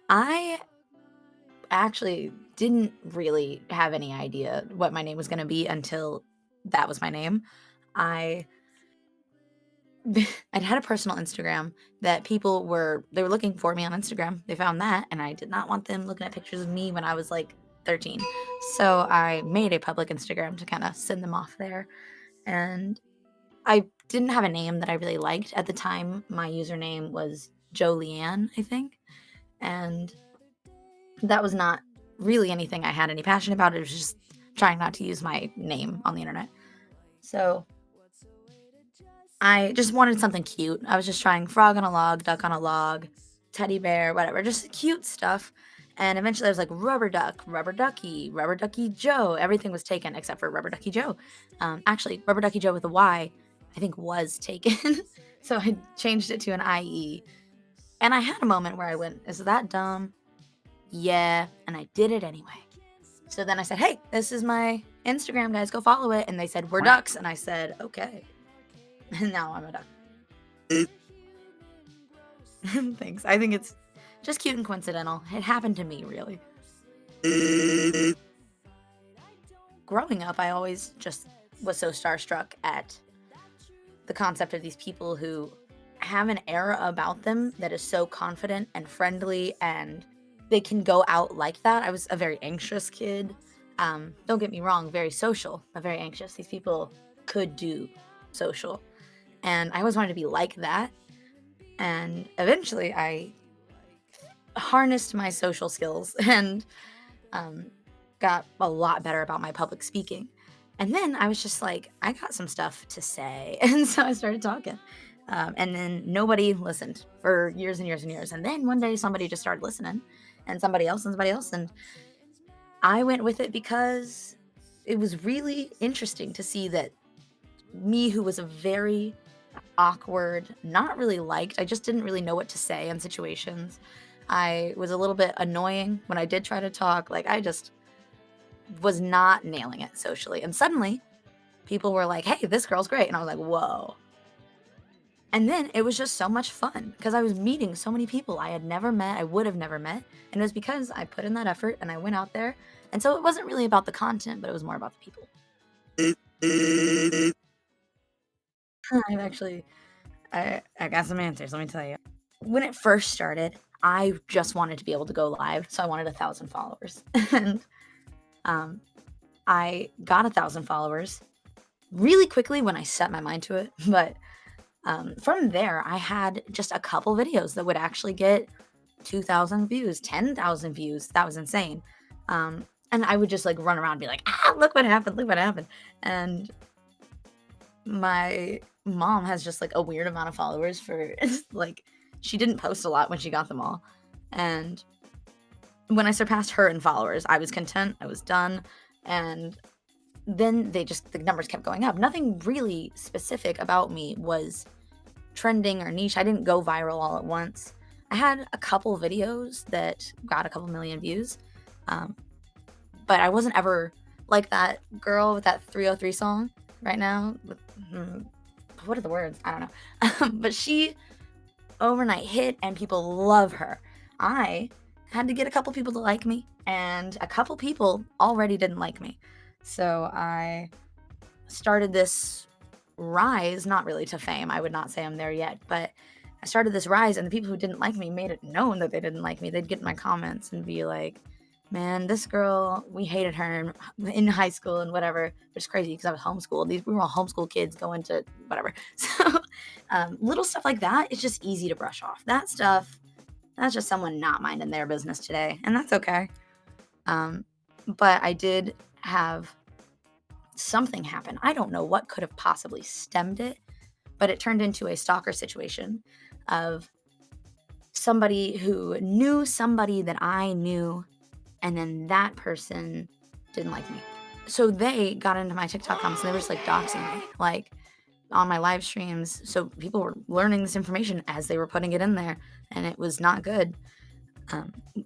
I actually didn't really have any idea what my name was gonna be until that was my name. I I'd had a personal Instagram that they were looking for me on Instagram. They found that, and I did not want them looking at pictures of me when I was, like, 13. So I made a public Instagram to kinda send them off there, and I didn't have a name that I really liked. At the time, my username was Jolieanne, I think, and that was not really anything I had any passion about. It was just trying not to use my name on the internet. So I just wanted something cute. I was just trying frog on a log, duck on a log, teddy bear, whatever, just cute stuff. And eventually I was like rubber duck, rubber ducky, rubber ducky Joe. Everything was taken except for rubber ducky Joe. Actually, rubber ducky Joe with a Y, I think was taken. So I changed it to an IE. And I had a moment where I went, is that dumb? Yeah. And I did it anyway. So then I said, hey, this is my Instagram, guys. Go follow it. And they said, we're ducks. And I said, okay. And now I'm a duck. Thanks. I think it's just cute and coincidental. It happened to me, really. Growing up, I always just was so starstruck at the concept of these people who have an aura about them that is so confident and friendly, and they can go out like that. I was a very anxious kid. Don't get me wrong, very social, but very anxious. These people could do social. And I always wanted to be like that. And eventually I harnessed my social skills and got a lot better about my public speaking. And then I was just like, I got some stuff to say. And so I started talking. And then nobody listened for years and years and years. And then one day somebody just started listening, and somebody else and somebody else. And I went with it because it was really interesting to see that me, who was a very awkward, not really liked, I just didn't really know what to say in situations. I was a little bit annoying when I did try to talk. Like, I just was not nailing it socially. And suddenly people were like, hey, this girl's great. And I was like, whoa. And then it was just so much fun because I was meeting so many people I had never met, I would have never met. And it was because I put in that effort and I went out there. And so it wasn't really about the content, but it was more about the people. I've actually, I got some answers, let me tell you. When it first started, I just wanted to be able to go live. So I wanted 1,000 followers. And um, I got 1,000 followers really quickly when I set my mind to it. But from there, I had just a couple videos that would actually get 2,000 views, 10,000 views. That was insane. And I would just like run around and be like, ah, look what happened, look what happened. And my mom has just like a weird amount of followers for like, she didn't post a lot when she got them all. And when I surpassed her in followers, I was content, I was done. And then the numbers kept going up. Nothing really specific about me was trending or niche. I didn't go viral all at once. I had a couple videos that got a couple million views. But I wasn't ever like that girl with that 303 song right now. What are the words? I don't know. But she overnight hit and people love her. I had to get a couple people to like me, and a couple people already didn't like me. So I started this rise, not really to fame. I would not say I'm there yet, but I started this rise, and the people who didn't like me made it known that they didn't like me. They'd get in my comments and be like, man, this girl, we hated her in high school and whatever, which is crazy because I was homeschooled. We were all homeschool kids going to whatever. So little stuff like that, it's just easy to brush off. That stuff, that's just someone not minding their business today, and that's okay. But I did have something happen. I don't know what could have possibly stemmed it, but it turned into a stalker situation of somebody who knew somebody that I knew, and then that person didn't like me. So they got into my TikTok comments and they were just like doxing me, like on my live streams. So people were learning this information as they were putting it in there, and it was not good.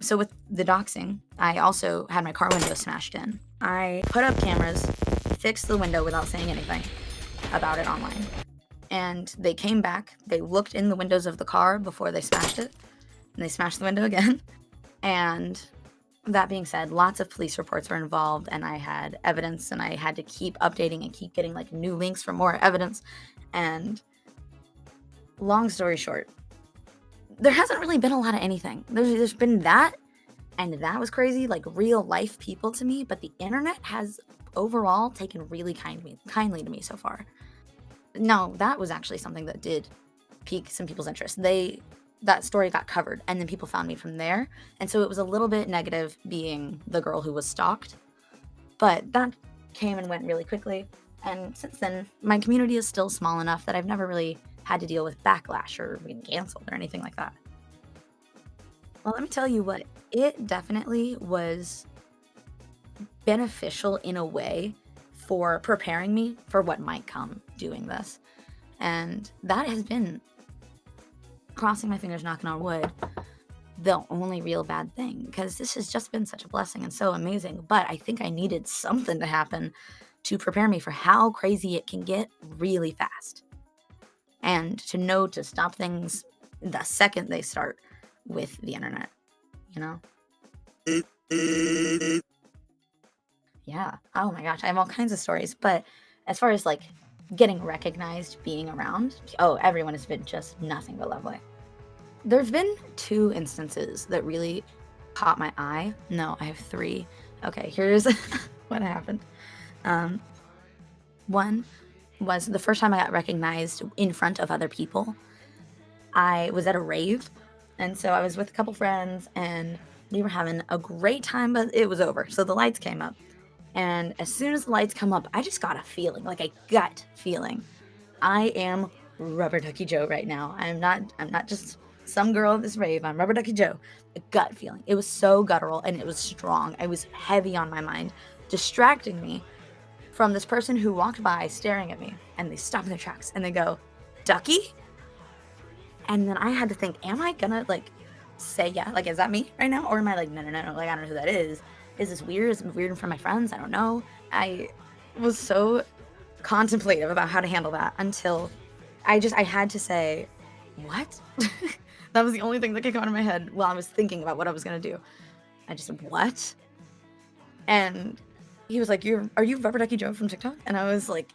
So with the doxing, I also had my car window smashed in. I put up cameras, fixed the window without saying anything about it online. and they came back. They looked in the windows of the car before they smashed it, and they smashed the window again. And that being said, lots of police reports were involved, and I had evidence, and I had to keep updating and keep getting like new links for more evidence. And long story short, there hasn't really been a lot of anything. There's been that, and that was crazy, like real life people to me, but the internet has overall taken really kindly to me so far. No, that was actually something that did pique some people's interest. That story got covered, and then people found me from there. And so it was a little bit negative being the girl who was stalked, but that came and went really quickly. And since then, my community is still small enough that I've never really had to deal with backlash or being canceled or anything like that. Well, let me tell you what, it definitely was beneficial in a way for preparing me for what might come doing this. And that has been, crossing my fingers, knocking on wood, the only real bad thing, because this has just been such a blessing and so amazing. But I think I needed something to happen to prepare me for how crazy it can get really fast, and to know to stop things the second they start with the internet, you know? Yeah. Oh my gosh, I have all kinds of stories. But as far as like getting recognized, being around, oh, everyone has been just nothing but lovely. There've been 2 instances that really caught my eye. No, I have 3. Okay, here's what happened. Um, One was the first time I got recognized in front of other people. I was at a rave, and so I was with a couple friends, and we were having a great time, but it was over. So the lights came up. And as soon as the lights come up, I just got a feeling, like a gut feeling. I am Rubberduckiejo right now. I'm not just some girl at this rave. I'm Rubberduckiejo. A gut feeling. It was so guttural, and it was strong. I was heavy on my mind, distracting me from this person who walked by staring at me, and they stop in their tracks and they go, "Ducky?" And then I had to think, am I gonna like say yeah? Like, is that me right now? Or am I like, no, no, no, no, like, I don't know who that is. Is this weird? Is it weird in front of my friends? I don't know. I was so contemplative about how to handle that until I had to say, what? That was the only thing that could come out of my head while I was thinking about what I was gonna do. I just said, what? And he was like, are you Rubberduckiejo from TikTok? And I was like,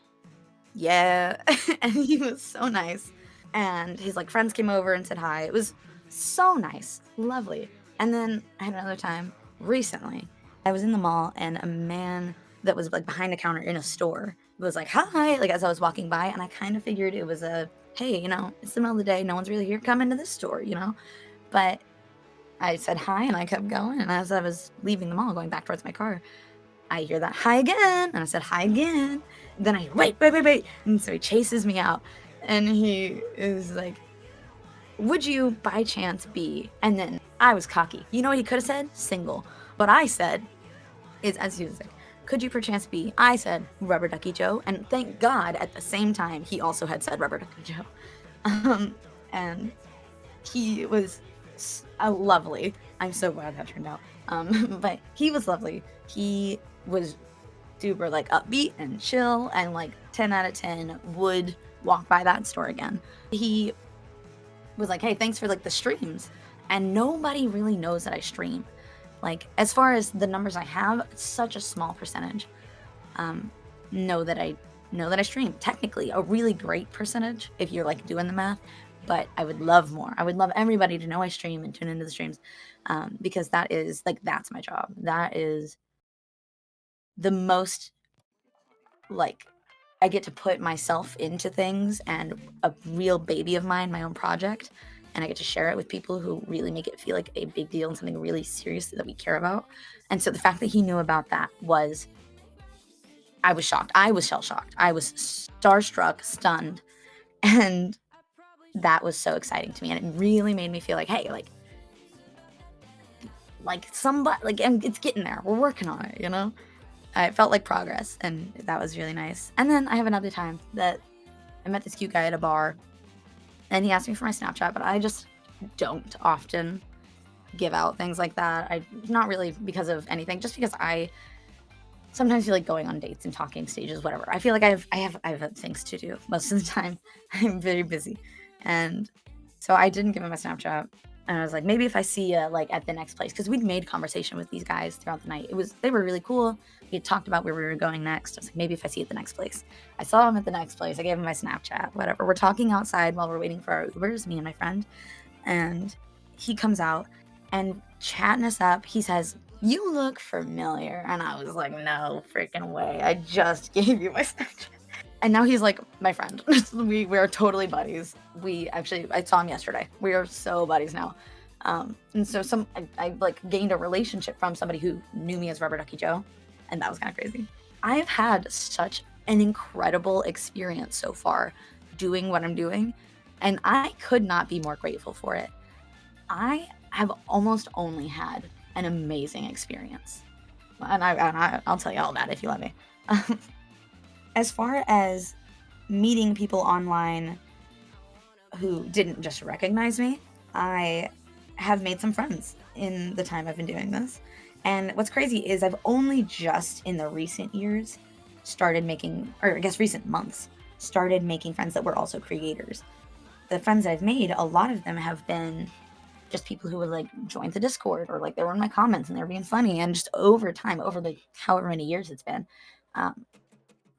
yeah. And he was so nice. And his like friends came over and said hi. It was so nice, lovely. And then I had another time recently. I was in the mall, and a man that was like behind a counter in a store was like, hi, like as I was walking by, and I kind of figured it was a, hey, it's the middle of the day, no one's really here, come into this store. But I said hi, and I kept going, and as I was leaving the mall, going back towards my car, I hear that hi again, and I said hi again. Then I hear, wait, and so he chases me out, and he is like, would you by chance be, and then I was cocky. You know what he could have said? Single. But I said, is as he was like, could you perchance be? I said Rubberduckiejo, and thank God at the same time he also had said Rubberduckiejo. And he was lovely. I'm so glad that turned out. But he was lovely. He was super like upbeat and chill, and like 10 out of 10 would walk by that store again. He was like, hey, thanks for like the streams. And nobody really knows that I stream. Like, as far as the numbers I have, it's such a small percentage know that I stream. Technically, a really great percentage if you're like doing the math. But I would love more. I would love everybody to know I stream and tune into the streams, because that is like, that's my job. That is the most, like, I get to put myself into things, and a real baby of mine, my own project, and I get to share it with people who really make it feel like a big deal and something really serious that we care about. And so the fact that he knew about that was, I was shocked. I was shell-shocked. I was starstruck, stunned, and that was so exciting to me. And it really made me feel like, hey, like somebody, like, it's getting there. We're working on it. It felt like progress, and that was really nice. And then I have another time that I met this cute guy at a bar, and he asked me for my Snapchat, but I just don't often give out things like that. Not really because of anything, just because I sometimes you like going on dates and talking stages, whatever. I feel like I have things to do most of the time. I'm very busy, and so I didn't give him a Snapchat. And I was like, maybe if I see you like at the next place, because we'd made conversation with these guys throughout the night. They were really cool. We had talked about where we were going next. I was like, maybe if I see you at the next place. I saw him at the next place. I gave him my Snapchat, whatever. We're talking outside while we're waiting for our Ubers, me and my friend, and he comes out and chatting us up. He says, "You look familiar." And I was like, no freaking way. I just gave you my Snapchat. And now he's like my friend. We are totally buddies. I saw him yesterday. We are so buddies now. And so I like gained a relationship from somebody who knew me as Rubberduckiejo, and that was kind of crazy. I've had such an incredible experience so far doing what I'm doing, and I could not be more grateful for it. I have almost only had an amazing experience, and I'll tell you all about it if you let me. As far as meeting people online who didn't just recognize me, I have made some friends in the time I've been doing this. And what's crazy is I've only just in the recent years started making, or I guess recent months, started making friends that were also creators. The friends I've made, a lot of them have been just people who would like join the Discord, or like they were in my comments and they were being funny. And just over time, over like however many years it's been, um,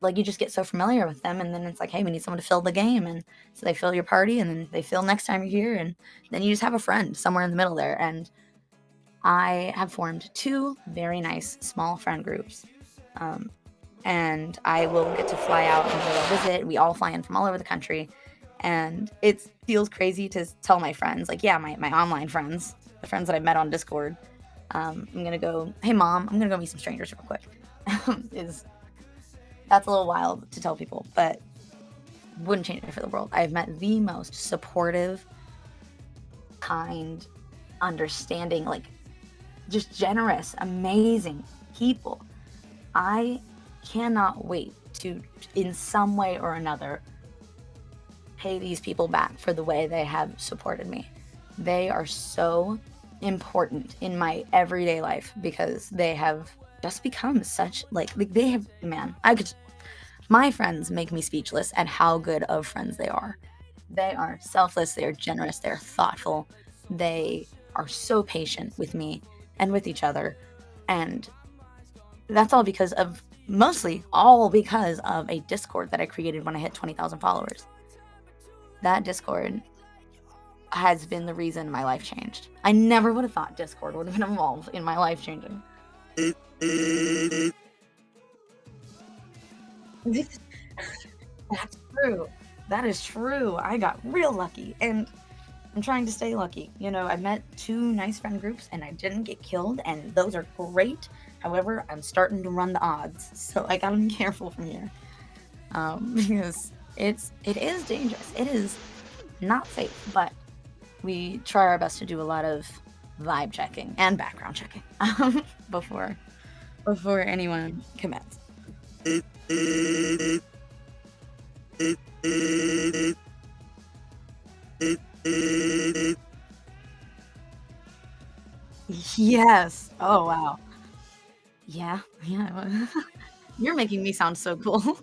like you just get so familiar with them, and then it's like, hey, we need someone to fill the game, and so they fill your party, and then they fill next time you're here, and then you just have a friend somewhere in the middle there. And I have formed two very nice small friend groups, and I will get to fly out and go visit. We all fly in from all over the country, and it feels crazy to tell my friends, like, yeah, my online friends, the friends that I met on Discord, I'm gonna go, hey mom, I'm gonna go meet some strangers real quick. is That's a little wild to tell people, but wouldn't change it for the world. I've met the most supportive, kind, understanding, like just generous, amazing people. I cannot wait to, in some way or another, pay these people back for the way they have supported me. They are so important in my everyday life because they have just become such like they have, man, my friends make me speechless at how good of friends they are. They are selfless, they are generous, they're thoughtful, they are so patient with me and with each other. And that's all because of, mostly all because of a Discord that I created when I hit 20,000 followers. That Discord has been the reason my life changed. I never would have thought Discord would have been involved in my life changing. That's true. That is true. I got real lucky, and I'm trying to stay lucky. I met two nice friend groups and I didn't get killed, and those are great. However, I'm starting to run the odds, so I gotta be careful from here. Because it is dangerous. It is not safe, but we try our best to do a lot of vibe checking and background checking before anyone commits. Yes. Oh wow. Yeah. Yeah. You're making me sound so cool.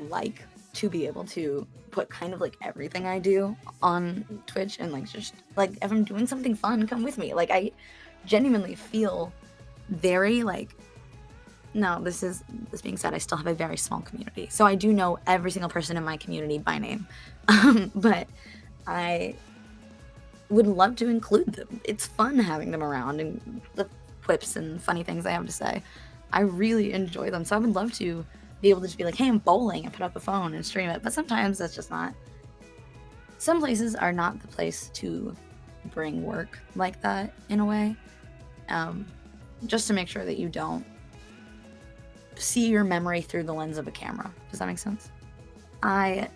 Like to be able to put kind of like everything I do on Twitch, and like just like if I'm doing something fun, come with me. Like I genuinely feel very like, no, this being said, I still have a very small community. So I do know every single person in my community by name. But I would love to include them. It's fun having them around and the quips and funny things they have to say. I really enjoy them. So I would love to be able to just be like, hey, I'm bowling, and put up a phone and stream it. But sometimes that's just not. Some places are not the place to bring work like that in a way. Just to make sure that you don't see your memory through the lens of a camera. Does that make sense? I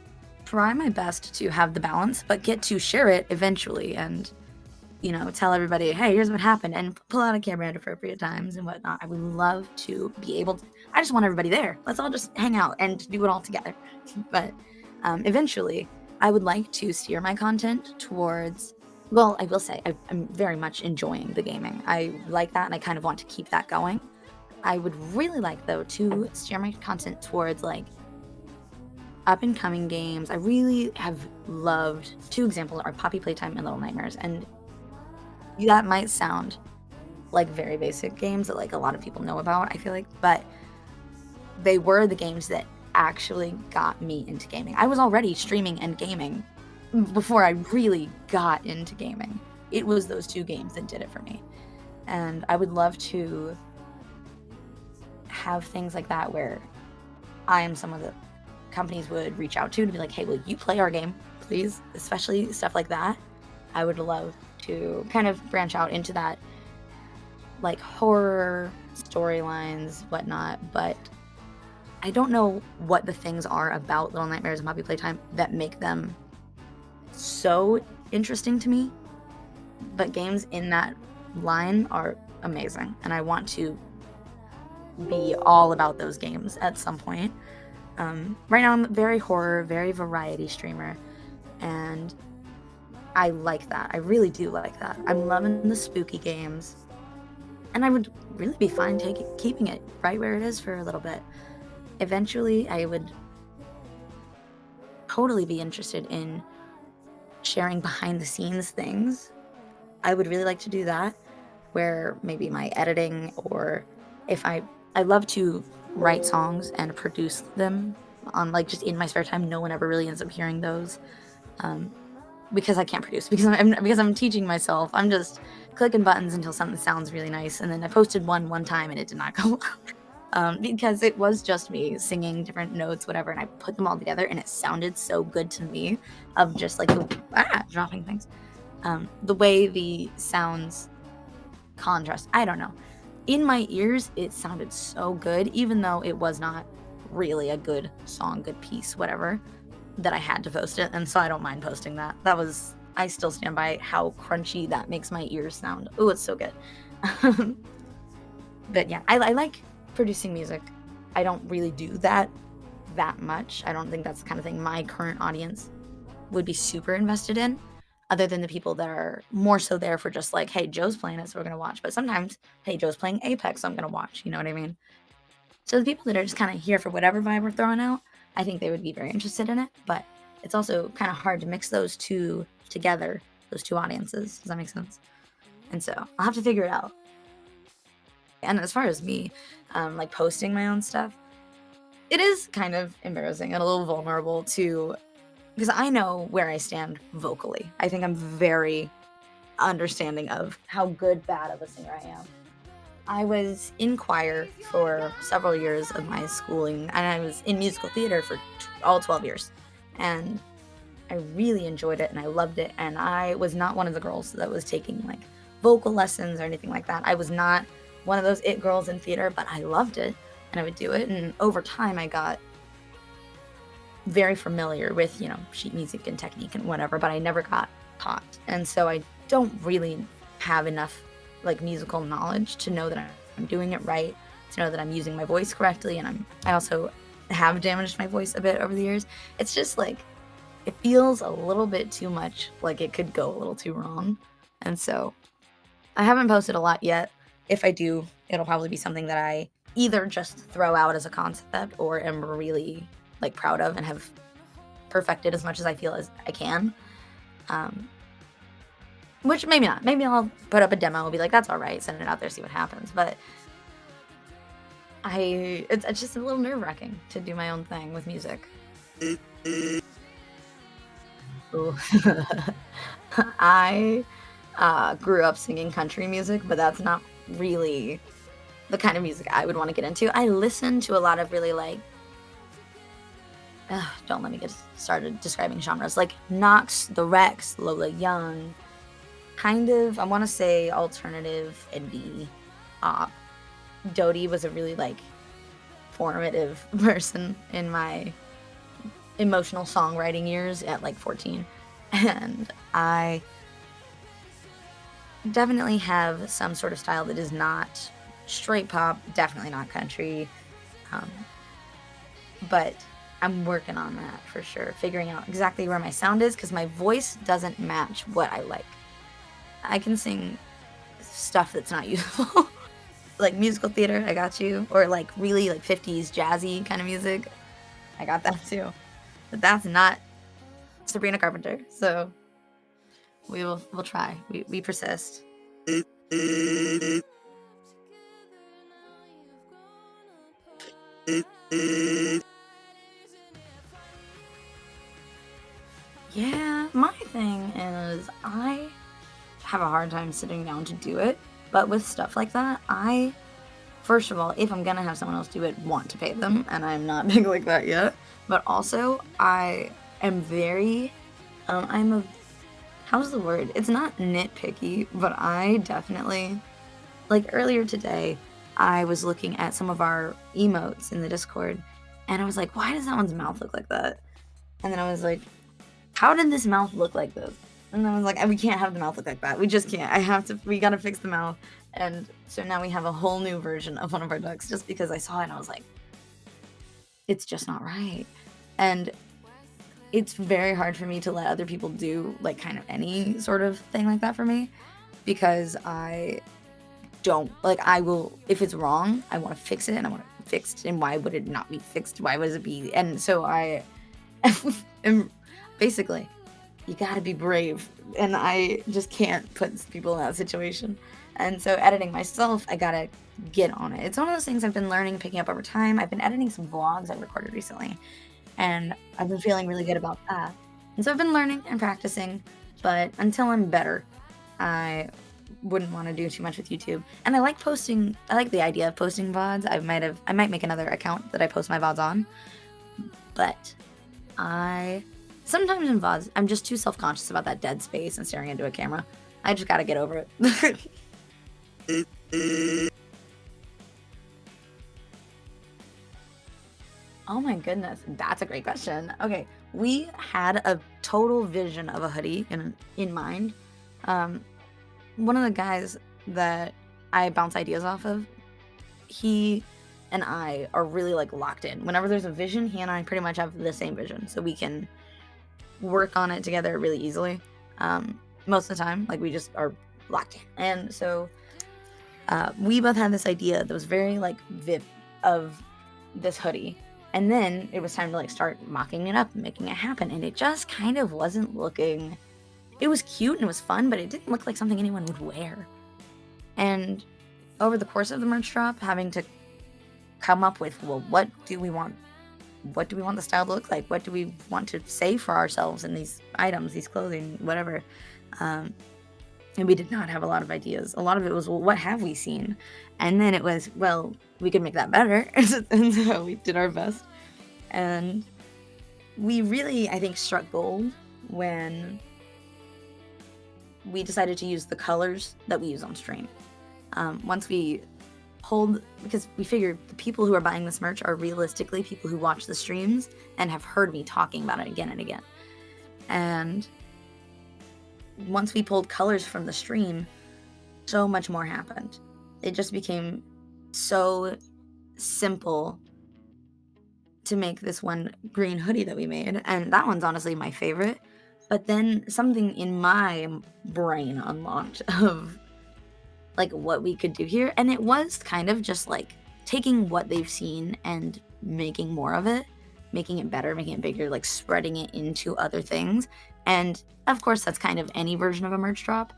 try my best to have the balance, but get to share it eventually and, tell everybody, hey, here's what happened, and pull out a camera at appropriate times and whatnot. I would love to be able to, I just want everybody there. Let's all just hang out and do it all together. But eventually, I would like to steer my content towards, well, I will say I'm very much enjoying the gaming. I like that and I kind of want to keep that going. I would really like, though, to steer my content towards like up and coming games. I really have loved, two examples are Poppy Playtime and Little Nightmares. And that might sound like very basic games that like a lot of people know about, I feel like, but they were the games that actually got me into gaming. I was already streaming and gaming before I really got into gaming. It was those two games that did it for me. And I would love to have things like that where I am someone that companies would reach out to be like, hey, will you play our game, please? Especially stuff like that. I would love to kind of branch out into that, like horror storylines, whatnot, but I don't know what the things are about Little Nightmares and Poppy Playtime that make them so interesting to me. But games in that line are amazing, and I want to be all about those games at some point. Right now, I'm very horror, very variety streamer, and I like that. I really do like that. I'm loving the spooky games, and I would really be fine keeping it right where it is for a little bit. Eventually, I would totally be interested in sharing behind the scenes things. I would really like to do that, where maybe my editing, or if I love to write songs and produce them on like just in my spare time. No one ever really ends up hearing those, because I can't produce, because I'm teaching myself. I'm just clicking buttons until something sounds really nice, and then I posted one time and it did not go well. Because it was just me singing different notes, whatever, and I put them all together and it sounded so good to me, of just like dropping things. The way the sounds contrast, I don't know. In my ears, it sounded so good, even though it was not really a good song, good piece, whatever, that I had to post it. And so I don't mind posting that. I still stand by how crunchy that makes my ears sound. Oh, it's so good. But yeah, I like producing music. I don't really do that much. I don't think that's the kind of thing my current audience would be super invested in, other than the people that are more so there for just like, hey, Joe's playing it, so we're going to watch. But sometimes, hey, Joe's playing Apex, so I'm going to watch. You know what I mean? So the people that are just kind of here for whatever vibe we're throwing out, I think they would be very interested in it. But it's also kind of hard to mix those two together, those two audiences. Does that make sense? And so I'll have to figure it out. And as far as me, like posting my own stuff, it is kind of embarrassing and a little vulnerable to, because I know where I stand vocally. I think I'm very understanding of how bad of a singer I am. I was in choir for several years of my schooling, and I was in musical theater for all 12 years. And I really enjoyed it and I loved it. And I was not one of the girls that was taking like vocal lessons or anything like that. I was not one of those it girls in theater, but I loved it and I would do it. And over time, I got very familiar with, sheet music and technique and whatever, but I never got taught. And so I don't really have enough like musical knowledge to know that I'm doing it right, to know that I'm using my voice correctly. And I also have damaged my voice a bit over the years. It's just like, it feels a little bit too much like it could go a little too wrong. And so I haven't posted a lot yet. If I do, it'll probably be something that I either just throw out as a concept or am really like proud of and have perfected as much as I feel as I can. Which maybe not. Maybe I'll put up a demo and be like, that's all right, send it out there, see what happens. But it's just a little nerve-wracking to do my own thing with music. Ooh. I grew up singing country music, but that's not really the kind of music I would want to get into. I listen to a lot of really like, don't let me get started describing genres, like Knox, The Rex, Lola Young, kind of, I want to say alternative indie pop. Dodie was a really like formative person in my emotional songwriting years at like 14. And I definitely have some sort of style that is not straight pop, definitely not country. But I'm working on that for sure, figuring out exactly where my sound is because my voice doesn't match what I like. I can sing stuff that's not useful. Like musical theater, I got you, or like really like 50s jazzy kind of music, I got that too. But that's not Sabrina Carpenter, so we'll try. We persist. Yeah, my thing is I have a hard time sitting down to do it, but with stuff like that, I first of all, if I'm gonna have someone else do it, want to pay them, and I'm not big like that yet. But also, I am very, I'm a, how's the word? It's not nitpicky, but I definitely, like earlier today, I was looking at some of our emotes in the Discord, and I was like, why does that one's mouth look like that? And then I was like, how did this mouth look like this? And then I was like, we can't have the mouth look like that. We just can't. We gotta fix the mouth. And so now we have a whole new version of one of our ducks just because I saw it and I was like, it's just not right. And it's very hard for me to let other people do like kind of any sort of thing like that for me because I don't like, I will, if it's wrong, I want to fix it and I want it fixed. And why would it not be fixed? Why would it be? And so I am basically, you gotta be brave. And I just can't put people in that situation. And so editing myself, I gotta get on it. It's one of those things I've been learning, picking up over time. I've been editing some vlogs I recorded recently, and I've been feeling really good about that. And so I've been learning and practicing, but until I'm better, I wouldn't want to do too much with YouTube. And I like posting, I like the idea of posting VODs. I might make another account that I post my VODs on. But sometimes in VODs, I'm just too self-conscious about that dead space and staring into a camera. I just gotta get over it. Oh my goodness, that's a great question. Okay, we had a total vision of a hoodie in mind. Um, One of the guys that I bounce ideas off of, he and I are really like locked in. Whenever there's a vision, he and I pretty much have the same vision, so we can work on it together really easily. Most of the time, like we just are locked in. And so we both had this idea that was very like vivid of this hoodie. And then it was time to like start mocking it up and making it happen. And it just kind of wasn't looking, it was cute and it was fun, but it didn't look like something anyone would wear. And over the course of the merch drop, having to come up with, well, what do we want? What do we want the style to look like? What do we want to say for ourselves in these items, these clothing, whatever? And we did not have a lot of ideas. A lot of it was, well, what have we seen? And then it was, well, we could make that better. And so we did our best. And we really, I think, struck gold when we decided to use the colors that we use on stream. Once we pulled, because we figured the people who are buying this merch are realistically people who watch the streams and have heard me talking about it again and again. And once we pulled colors from the stream, so much more happened. It just became so simple to make this one green hoodie that we made. And that one's honestly my favorite. But then something in my brain unlocked of like what we could do here. And it was kind of just like taking what they've seen and making more of it, making it better, making it bigger, like spreading it into other things. And of course, that's kind of any version of a merch drop.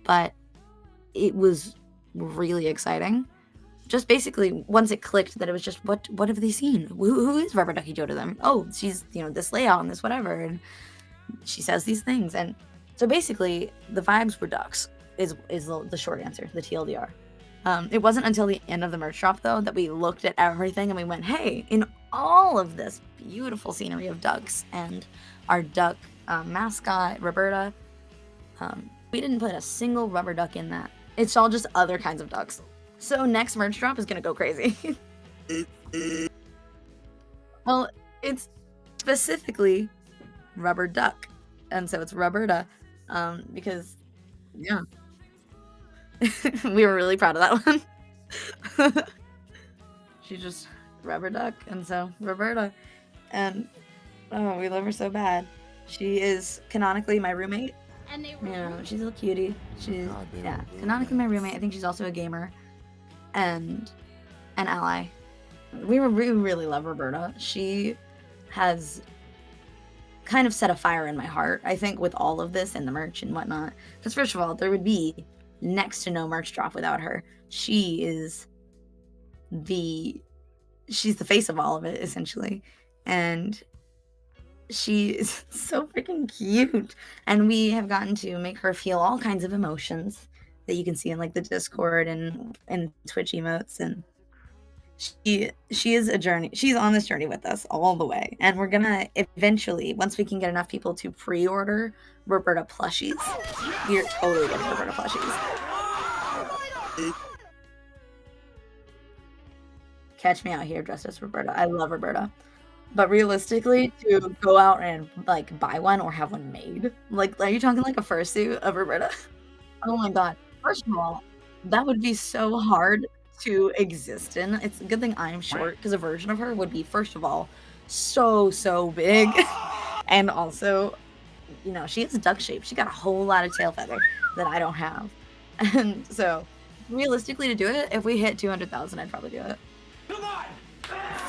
But it was really exciting. Just basically, once it clicked that it was just, what have they seen? Who is Rubberduckiejo to them? Oh, she's, this layout and this whatever. And she says these things. And so basically, the vibes were ducks, is the short answer, the TLDR. It wasn't until the end of the merch drop, though, that we looked at everything and we went, hey, in all of this beautiful scenery of ducks and our duck mascot, Roberta, we didn't put a single rubber duck in that. It's all just other kinds of ducks. So next merch drop is going to go crazy. Well, it's specifically rubber duck. And so it's Roberta, because, yeah. We were really proud of that one. She just rubber duck, and so Roberta. and oh, we love her so bad. She is canonically my roommate. And they were She's a little cutie. She's canonically my roommate. I think she's also a gamer and an ally. We really love Roberta. She has kind of set a fire in my heart, I think, with all of this and the merch and whatnot. Because first of all, there would be next to no merch drop without her. She's the face of all of it, essentially. And she is so freaking cute. And we have gotten to make her feel all kinds of emotions that you can see in like the Discord and Twitch emotes, and she is a journey. She's on this journey with us all the way, and we're gonna eventually, once we can get enough people to pre-order Roberta plushies, we're totally getting Roberta plushies. Catch me out here dressed as Roberta. I love Roberta. But realistically, to go out and like buy one or have one made, like, are you talking like a fursuit of Roberta? Oh my god. First of all, that would be so hard to exist in. It's a good thing I'm short, because a version of her would be, first of all, so big. And also, you know, she has duck shape. She got a whole lot of tail feather that I don't have. And so, realistically, to do it, if we hit 200,000, I'd probably do it.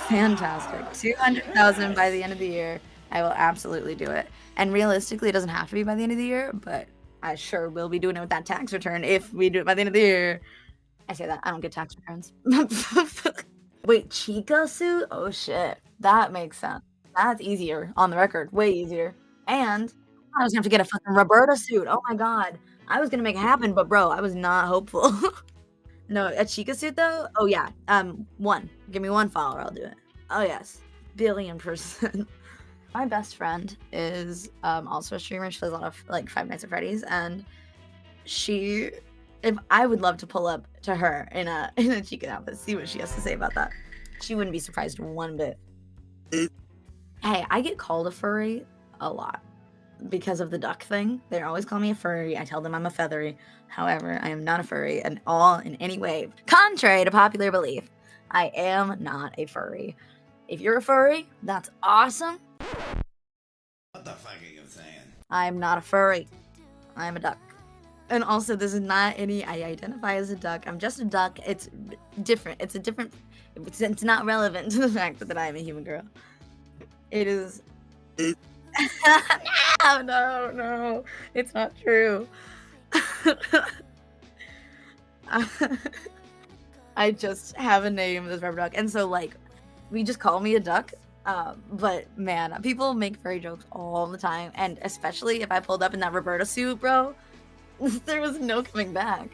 Fantastic. 200,000 by the end of the year. I will absolutely do it. And realistically, it doesn't have to be by the end of the year, but I sure will be doing it with that tax return if we do it by the end of the year. I say that. I don't get tax returns. Wait, Chica suit? Oh shit. That makes sense. That's easier on the record. Way easier. And I was gonna have to get a fucking Roberta suit. Oh my god. I was gonna make it happen, but bro, I was not hopeful. No, a Chica suit though? Oh yeah. One. Give me one follower, I'll do it. Oh yes. Billion%. My best friend is also a streamer. She plays a lot of like Five Nights at Freddy's, and if I would love to pull up to her in a Chica outfit, see what she has to say about that. She wouldn't be surprised one bit. Hey, I get called a furry a lot because of the duck thing. They always call me a furry. I tell them I'm a feathery. However, I am not a furry in any way. Contrary to popular belief, I am not a furry. If you're a furry, that's awesome. What the fuck are you saying? I'm not a furry. I'm a duck. And also, this is not I identify as a duck. I'm just a duck. It's different. It's not relevant to the fact that I am a human girl. It is. No. It's not true. I just have a name as Rubberduck. And so, like, we just call me a duck. But man, people make furry jokes all the time, and especially if I pulled up in that Roberta suit, bro, there was no coming back.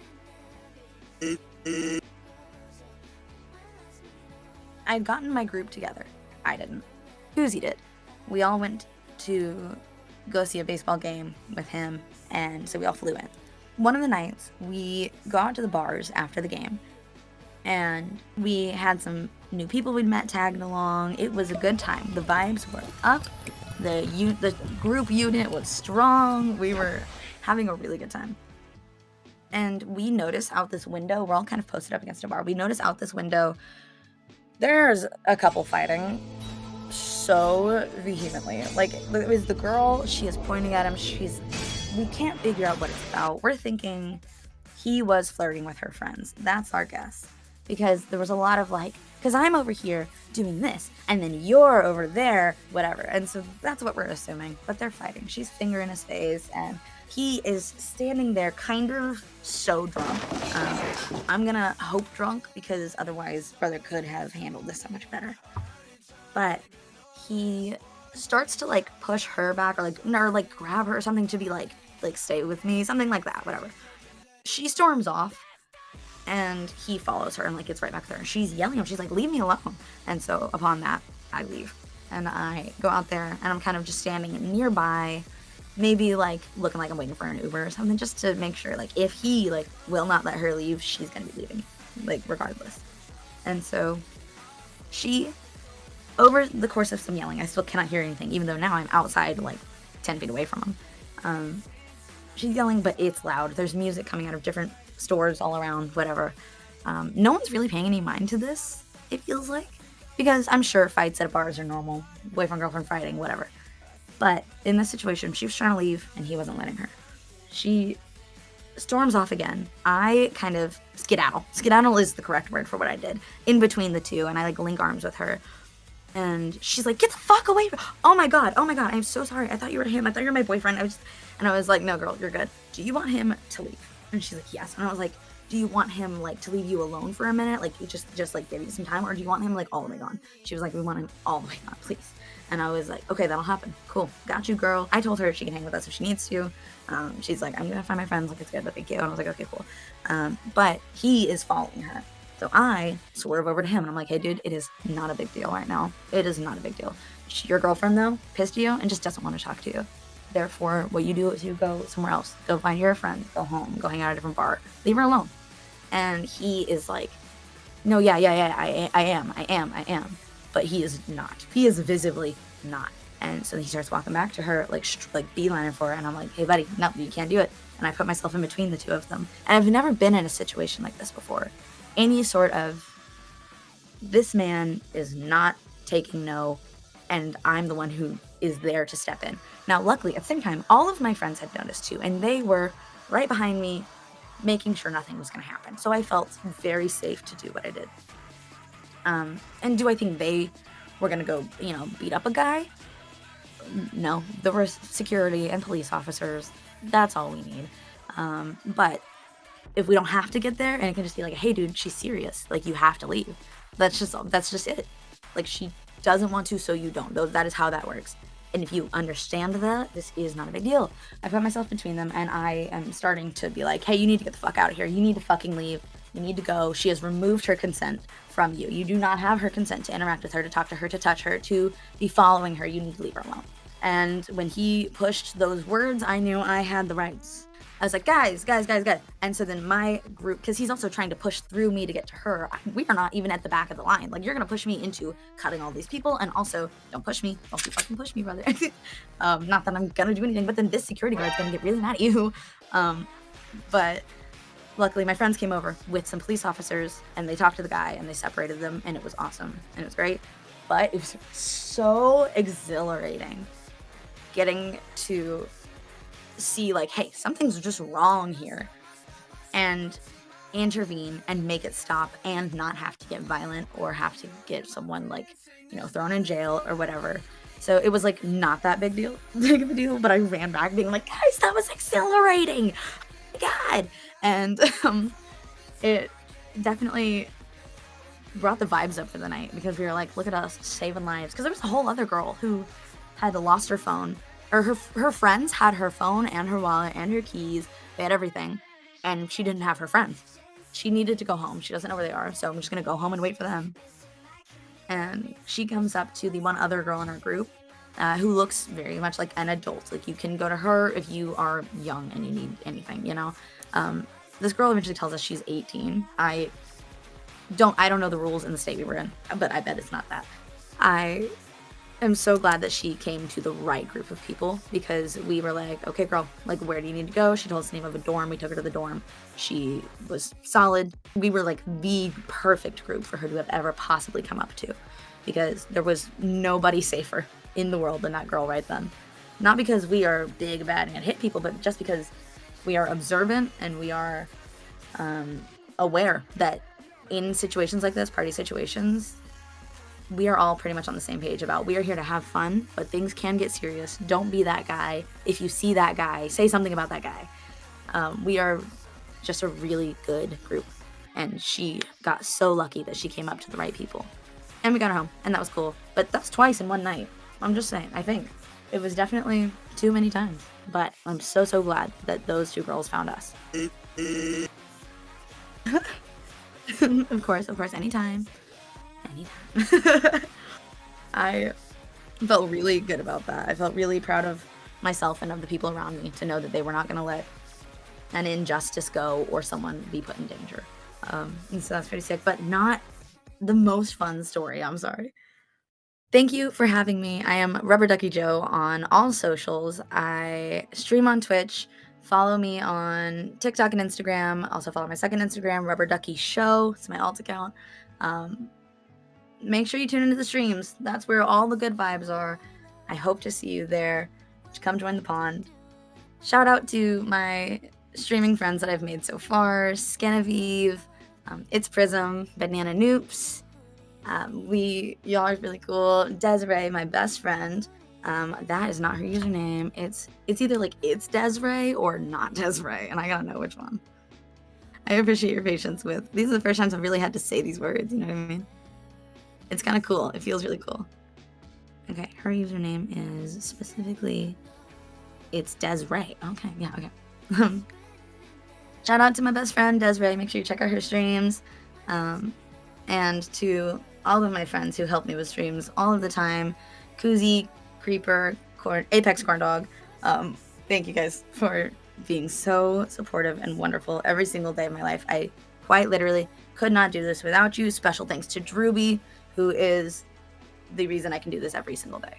I'd gotten my group together. I didn't. Koozie did. We all went to go see a baseball game with him, and so we all flew in. One of the nights, we go out to the bars after the game, and we had some new people we'd met tagging along. It was a good time. The vibes were up. The group unit was strong. We were having a really good time. And we notice out this window, we're all kind of posted up against a bar. We notice out this window, there's a couple fighting so vehemently. Like, it was the girl, she is pointing at him. We can't figure out what it's about. We're thinking he was flirting with her friends. That's our guess. Because there was a lot of like, because I'm over here doing this, and then you're over there, whatever. And so that's what we're assuming. But they're fighting. She's fingering his face, and he is standing there kind of so drunk. I'm gonna hope drunk, because otherwise brother could have handled this so much better. But he starts to like push her back, or like grab her or something to be like stay with me, something like that, whatever. She storms off, and he follows her and like gets right back there. And she's yelling at him. She's like, leave me alone. And so upon that, I leave. And I go out there, and I'm kind of just standing nearby, maybe like looking like I'm waiting for an Uber or something, just to make sure, like, if he like will not let her leave, she's gonna be leaving, like, regardless. And so she, over the course of some yelling, I still cannot hear anything, even though now I'm outside like 10 feet away from him. She's yelling, but it's loud. There's music coming out of different stores all around, whatever. No one's really paying any mind to this, it feels like, because I'm sure fights at bars are normal, boyfriend girlfriend fighting, whatever. But in this situation, she was trying to leave and he wasn't letting her. She storms off again. I kind of skedaddle. Skedaddle is the correct word for what I did. In between the two, and I like link arms with her. And she's like, "Get the fuck away!" Oh my god! Oh my god! I'm so sorry. I thought you were him. I thought you were my boyfriend. And I was like, "No, girl, you're good. Do you want him to leave?" And she's like, "Yes." And I was like, "Do you want him like to leave you alone for a minute, like just like give you some time, or do you want him like all the way gone?" She was like, "We want him all the way gone, please." And I was like, "Okay, that'll happen. Cool, got you, girl." I told her she can hang with us if she needs to. She's like, "I'm gonna find my friends. Like it's good, but thank you." And I was like, "Okay, cool." But he is following her. So I swerve over to him and I'm like, "Hey, dude, it is not a big deal right now. It is not a big deal. Your girlfriend, though, pissed you and just doesn't want to talk to you. Therefore, what you do is you go somewhere else. Go find your friend. Go home. Go hang out at a different bar. Leave her alone." And he is like, "No, yeah, I am." But he is not. He is visibly not. And so he starts walking back to her, like beelining for her. And I'm like, "Hey, buddy, no, you can't do it." And I put myself in between the two of them. And I've never been in a situation like this before. Any sort of, this man is not taking no, and I'm the one who is there to step in. Now, luckily, at the same time, all of my friends had noticed too, and they were right behind me, making sure nothing was going to happen. So I felt very safe to do what I did. And do I think they were going to go, beat up a guy? No, there were security and police officers. That's all we need. But if we don't have to get there and it can just be like, "Hey, dude, she's serious. Like, you have to leave." That's just it. Like, she doesn't want to, so you don't. That is how that works. And if you understand that, this is not a big deal. I put myself between them and I am starting to be like, "Hey, you need to get the fuck out of here. You need to fucking leave. You need to go. She has removed her consent from you. You do not have her consent to interact with her, to talk to her, to touch her, to be following her. You need to leave her alone." And when he pushed those words, I knew I had the rights. I was like, "Guys. And so then my group, because he's also trying to push through me to get to her, we are not even at the back of the line. Like, you're going to push me into cutting all these people. And also, don't push me. Don't you fucking push me, brother." Not that I'm going to do anything, but then this security guard's going to get really mad at you. But luckily, my friends came over with some police officers and they talked to the guy and they separated them. And it was awesome. And it was great. But it was so exhilarating getting to see, like, hey, something's just wrong here, and intervene and make it stop and not have to get violent or have to get someone, like, thrown in jail or whatever. So it was like not that big of a deal, but I ran back being like, "Guys, that was exhilarating. Oh my god." And it definitely brought the vibes up for the night because we were like, "Look at us saving lives." Because there was a whole other girl who had lost her phone, or her friends had her phone and her wallet and her keys. They had everything, and she didn't have her friends. She needed to go home. She doesn't know where they are, so I'm just gonna go home and wait for them. And she comes up to the one other girl in her group, who looks very much like an adult. Like, you can go to her if you are young and you need anything, This girl eventually tells us she's 18. I don't know the rules in the state we were in, but I bet it's not that. I'm so glad that she came to the right group of people, because we were like, "Okay, girl, like, where do you need to go?" She told us the name of a dorm. We took her to the dorm. She was solid. We were like the perfect group for her to have ever possibly come up to, because there was nobody safer in the world than that girl right then. Not because we are big, bad, and hit people, but just because we are observant and we are aware that in situations like this, party situations, we are all pretty much on the same page about, we are here to have fun, but things can get serious. Don't be that guy. If you see that guy, say something about that guy. We are just a really good group, and she got so lucky that she came up to the right people. And we got her home, and that was cool. But that's twice in one night. I'm just saying, I think. It was definitely too many times. But I'm so glad that those two girls found us. Of course, anytime. I felt really good about that. I felt really proud of myself and of the people around me to know that they were not going to let an injustice go or someone be put in danger. And so that's pretty sick, but not the most fun story. I'm sorry. Thank you for having me. I am Rubberduckiejo on all socials. I stream on Twitch. Follow me on TikTok and Instagram. Also follow my second Instagram, Rubberduckiejo. It's my alt account. make sure you tune into the streams. That's where all the good vibes are. I hope to see you there. Come join the pond. Shout out to my streaming friends that I've made so far: Skenevive, It's Prism, Banana Noops. Y'all are really cool. Desiree, my best friend. That is not her username. It's either like it's Desiree or not Desiree, and I gotta know which one. I appreciate your patience with. These are the first times I've really had to say these words. You know what I mean? It's kind of cool. It feels really cool. Okay, her username is specifically it's Desiree. Okay, yeah, okay. Shout out to my best friend Desiree. Make sure you check out her streams, and to all of my friends who help me with streams all of the time. Koozie, Creeper, Apex Corn Dog. Thank you guys for being so supportive and wonderful every single day of my life. I quite literally could not do this without you. Special thanks to Drewby, who is the reason I can do this every single day.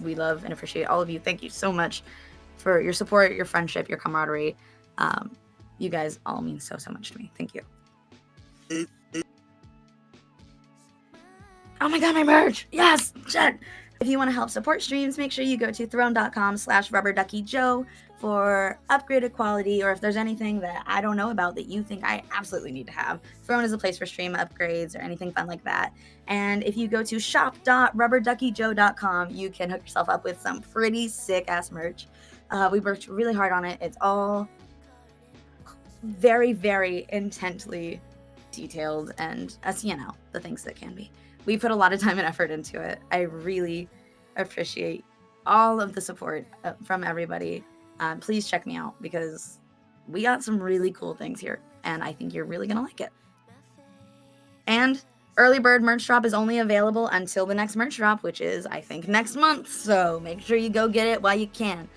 We love and appreciate all of you. Thank you so much for your support, your friendship, your camaraderie. You guys all mean so much to me. Thank you. Oh my god, my merch! Yes! Shit! If you want to help support streams, make sure you go to throne.com/Rubberduckiejo for upgraded quality, or if there's anything that I don't know about that you think I absolutely need to have. Throne is a place for stream upgrades or anything fun like that. And if you go to shop.rubberduckiejo.com, you can hook yourself up with some pretty sick-ass merch. We worked really hard on it. It's all very, very intently detailed, and as you know, the things that can be. We put a lot of time and effort into it. I really appreciate all of the support from everybody. Please check me out because we got some really cool things here, and I think you're really gonna like it. And early bird merch drop is only available until the next merch drop, which is, I think, next month. So make sure you go get it while you can.